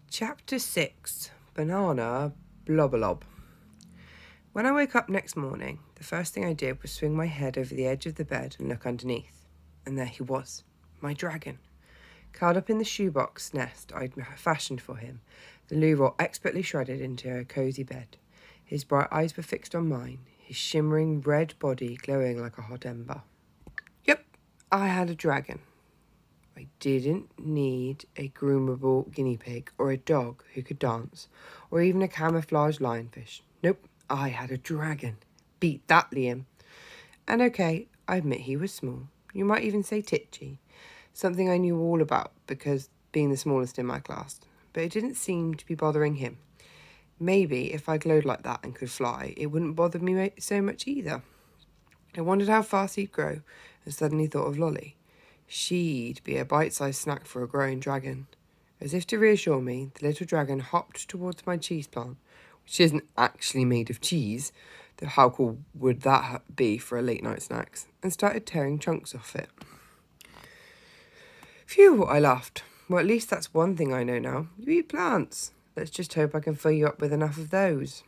Chapter 6, Banana Blobalob. When I woke up next morning, the first thing I did was swing my head over the edge of the bed and look underneath. And there he was, my dragon. Curled up in the shoebox nest I'd fashioned for him, the louvre expertly shredded into a cosy bed. His bright eyes were fixed on mine, his shimmering red body glowing like a hot ember. Yep, I had a dragon. I didn't need a groomable guinea pig or a dog who could dance or even a camouflaged lionfish. Nope, I had a dragon. Beat that, Liam. And okay, I admit he was small. You might even say titchy. Something I knew all about because being the smallest in my class. But it didn't seem to be bothering him. Maybe if I glowed like that and could fly, it wouldn't bother me so much either. I wondered how fast he'd grow and suddenly thought of Lolly. She'd be a bite-sized snack for a growing dragon. As if to reassure me, the little dragon hopped towards my cheese plant, which isn't actually made of cheese, though how cool would that be for a late-night snacks, and started tearing chunks off it. Phew, I laughed. Well, at least that's one thing I know now. You eat plants. Let's just hope I can fill you up with enough of those.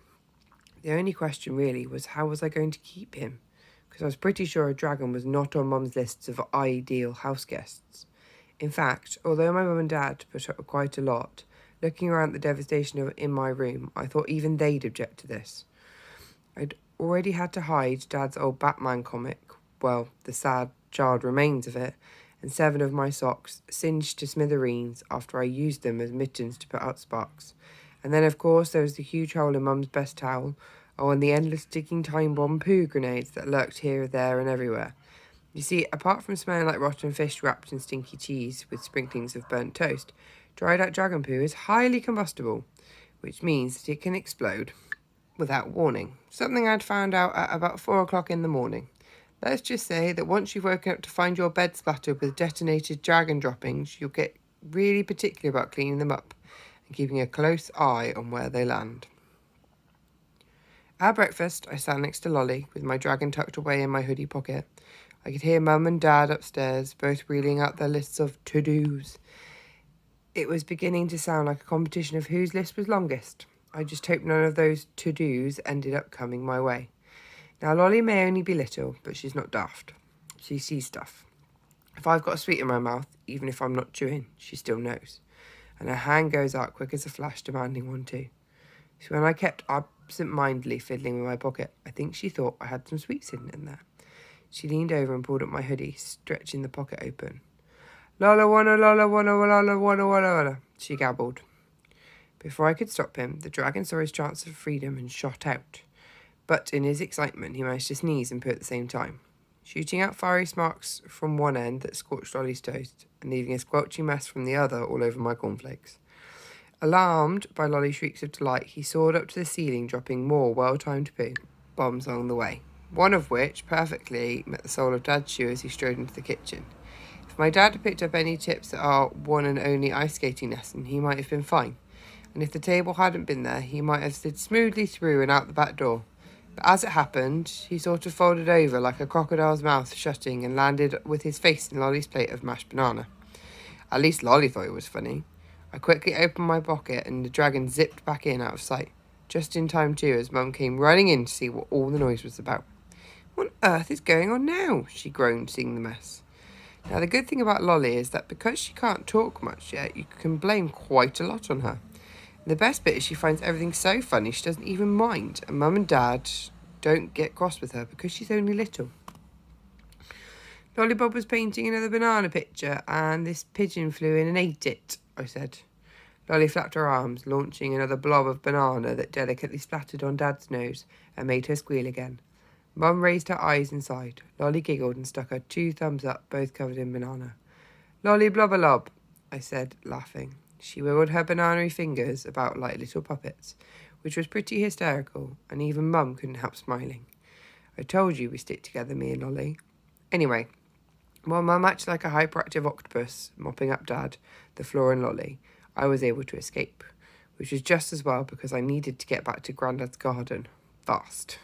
The only question really was how was I going to keep him? Because I was pretty sure a dragon was not on Mum's lists of ideal house guests. In fact, although my mum and dad put up quite a lot, looking around the devastation in my room, I thought even they'd object to this. I'd already had to hide Dad's old Batman comic, well, the sad charred remains of it, and 7 of my socks singed to smithereens after I used them as mittens to put out sparks. And then, of course, there was the huge hole in Mum's best towel, and the endless ticking time bomb poo grenades that lurked here, there, and everywhere. You see, apart from smelling like rotten fish wrapped in stinky cheese with sprinklings of burnt toast, dried out dragon poo is highly combustible, which means that it can explode without warning. Something I'd found out at about 4 o'clock in the morning. Let's just say that once you've woken up to find your bed splattered with detonated dragon droppings, you'll get really particular about cleaning them up and keeping a close eye on where they land. At breakfast, I sat next to Lolly, with my dragon tucked away in my hoodie pocket. I could hear Mum and Dad upstairs, both reeling out their lists of to-dos. It was beginning to sound like a competition of whose list was longest. I just hoped none of those to-dos ended up coming my way. Now, Lolly may only be little, but she's not daft. She sees stuff. If I've got a sweet in my mouth, even if I'm not chewing, she still knows. And her hand goes out quick as a flash, demanding one too. So when I kept absent-mindedly fiddling with my pocket, I think she thought I had some sweets hidden in there. She leaned over and pulled up my hoodie, stretching the pocket open. Lola wanna, lola wanna, she gabbled. Before I could stop him, the dragon saw his chance of freedom and shot out. But in his excitement, he managed to sneeze and poo at the same time, shooting out fiery sparks from one end that scorched Lolly's toast and leaving a squelchy mess from the other all over my cornflakes. Alarmed by Lolly's shrieks of delight, he soared up to the ceiling, dropping more well-timed poo bombs along the way, one of which perfectly met the sole of Dad's shoe as he strode into the kitchen. If my dad had picked up any tips at our one and only ice skating lesson, he might have been fine. And if the table hadn't been there, he might have slid smoothly through and out the back door. But as it happened, he sort of folded over like a crocodile's mouth shutting and landed with his face in Lolly's plate of mashed banana. At least Lolly thought it was funny. I quickly opened my pocket and the dragon zipped back in out of sight. Just in time too, as Mum came running in to see what all the noise was about. What on earth is going on now? She groaned, seeing the mess. Now the good thing about Lolly is that because she can't talk much yet, you can blame quite a lot on her. The best bit is she finds everything so funny she doesn't even mind, and Mum and Dad don't get cross with her because she's only little. Lollipop was painting another banana picture, and this pigeon flew in and ate it, I said. Lolly flapped her arms, launching another blob of banana that delicately splattered on Dad's nose and made her squeal again. Mum raised her eyes and sighed. Lolly giggled and stuck her 2 thumbs up, both covered in banana. Lolly blobalob, I said, laughing. She wiggled her banana fingers about like little puppets, which was pretty hysterical, and even Mum couldn't help smiling. I told you we stick together, me and Lolly. Anyway, while Mum acted like a hyperactive octopus, mopping up Dad, the floor and Lolly, I was able to escape, which was just as well because I needed to get back to Grandad's garden, fast.